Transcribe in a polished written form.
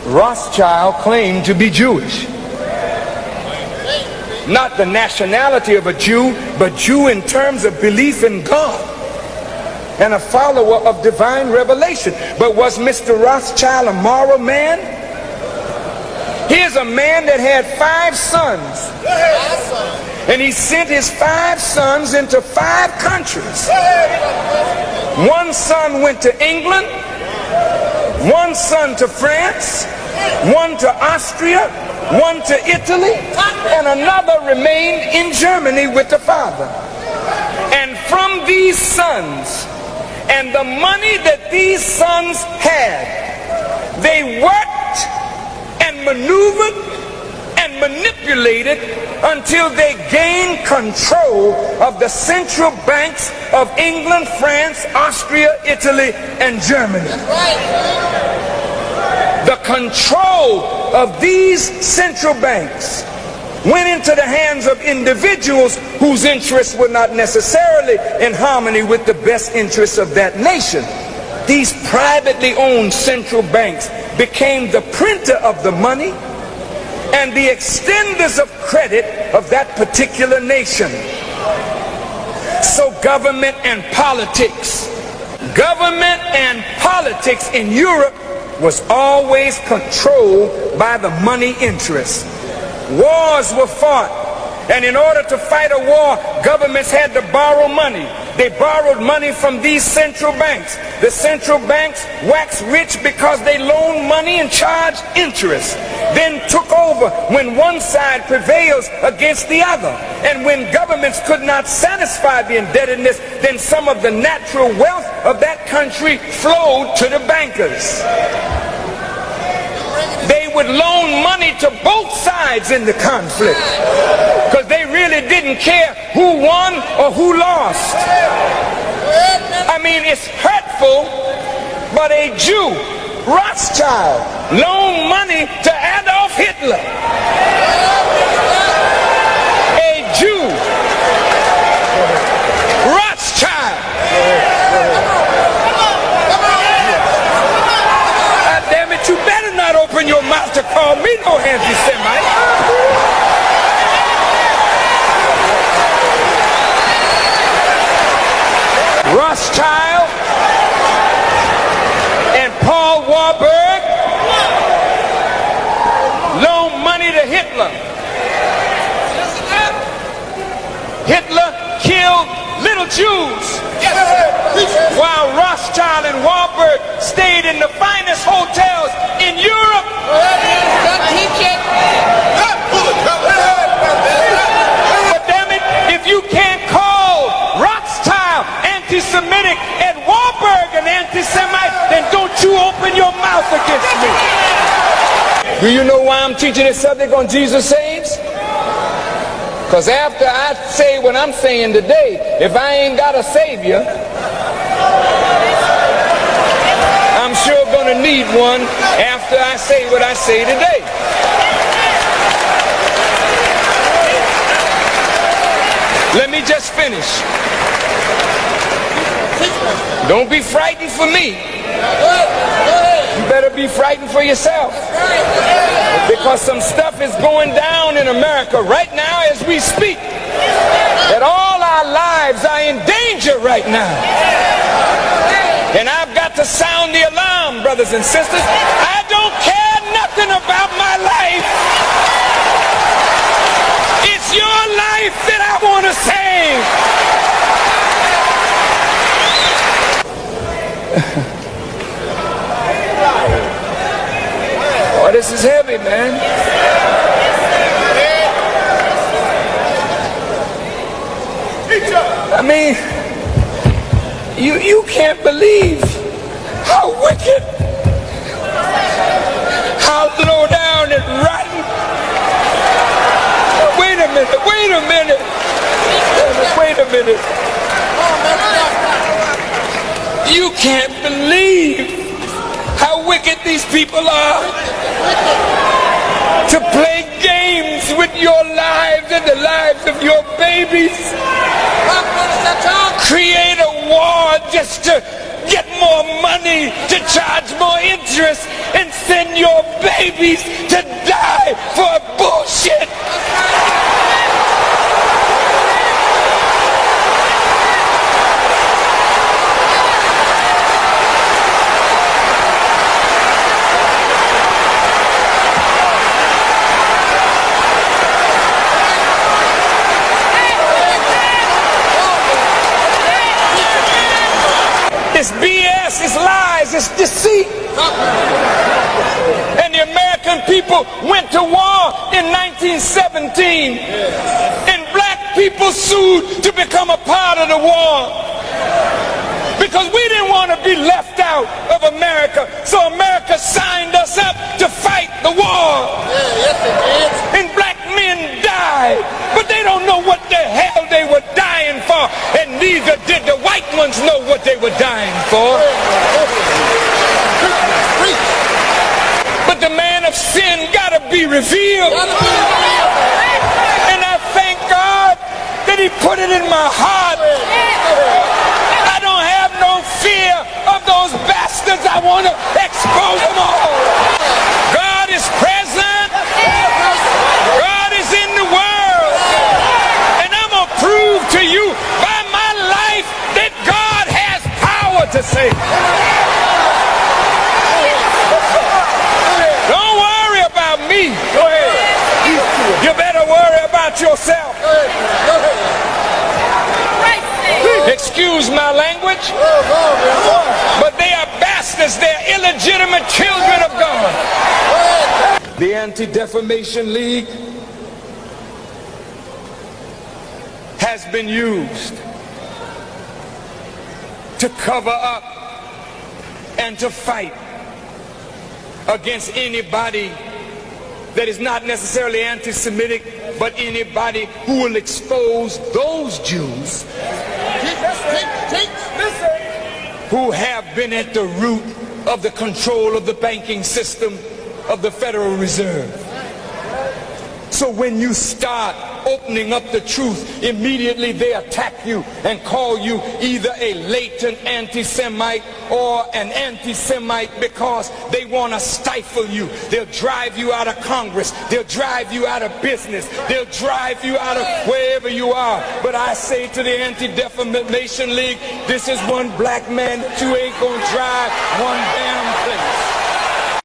Rothschild claimed to be Jewish. Not the nationality of a Jew, but Jew in terms of belief in God and a follower of divine revelation. But was Mr. Rothschild a moral man? Here's a man that had 5 sons, and he sent his 5 sons into 5 countries. One son went to England, one son to France, one to Austria, one to Italy, and another remained in Germany with the father. And from these sons and the money that these sons had, they worked and maneuvered and manipulated until they gained control of the central banks of England, France, Austria, Italy, and Germany. The control of these central banks went into the hands of individuals whose interests were not necessarily in harmony with the best interests of that nation. These privately owned central banks became the printer of the money and the extenders of credit of that particular nation. So government and politics in Europe was always controlled by the money interests. Wars were fought, and in order to fight a war, governments had to borrow money. They borrowed money from these central banks. The central banks waxed rich because they loaned money and charged interest, then took over when one side prevails against the other. And when governments could not satisfy the indebtedness, then some of the natural wealth of that country flowed to the bankers. They would loan money to both sides in the conflict because they really didn't care who won or who lost. I mean, it's hurtful, but a Jew, Rothschild, loaned money to Adolf Hitler. A Jew, Rothschild. Damn it, you better not open your mouth to call me no anti-Semite. Rothschild and Paul Warburg loaned money to Hitler. Hitler killed little Jews, while Rothschild and Warburg stayed in the finest hotels in Europe. But damn it, if you can't call Rothschild anti-Semitic and Warburg an anti-Semite, then don't you open your mouth against me. Do you know why I'm teaching this subject on Jesus Saves? Because after I say what I'm saying today, if I ain't got a Savior, I'm sure gonna need one after I say what I say today. Let me just finish. Don't be frightened for me. You better be frightened for yourself. Because some stuff is going down in America right now as we speak. That all our lives are in danger right now. And I've got to sound the alarm, brothers and sisters. I don't care nothing about my life. It's your life that I want to save. Oh, this is heavy, man. I mean, you can't believe how wicked, how low down and rotten. Wait a minute. You can't believe how wicked these people are to play games with your lives and the lives of your babies. Create a war just to get more money, to charge more interest, and send your baby babies to die for bullshit. It's BS, it's lies, it's deceit. And the American people went to war in 1917. And black people sued to become a part of the war. Because we didn't want to be left out of America. So America signed us up to fight the war. And black men died. But they don't know what the hell they were dying for. And neither did the white ones know what they were dying for. But the man of sin gotta be revealed. And I thank God that he put it in my heart. I don't have no fear of those bastards. I want to expose them all. God is present. God is in the world. And I'm going to prove to you by my life that God has power to save. Don't worry about me. Go ahead. You better worry about yourself. Excuse my language, but they are bastards. They're illegitimate children of God. The Anti-Defamation League has been used to cover up and to fight against anybody that is not necessarily anti-Semitic, but anybody who will expose those Jews who have been at the root of the control of the banking system of the Federal Reserve. So when you start opening up the truth, immediately they attack you and call you either a latent anti-Semite or an anti-Semite because they want to stifle you. They'll drive you out of Congress. They'll drive you out of business. They'll drive you out of wherever you are. But I say to the Anti-Defamation League, this is one black man that you ain't gonna drive one damn thing.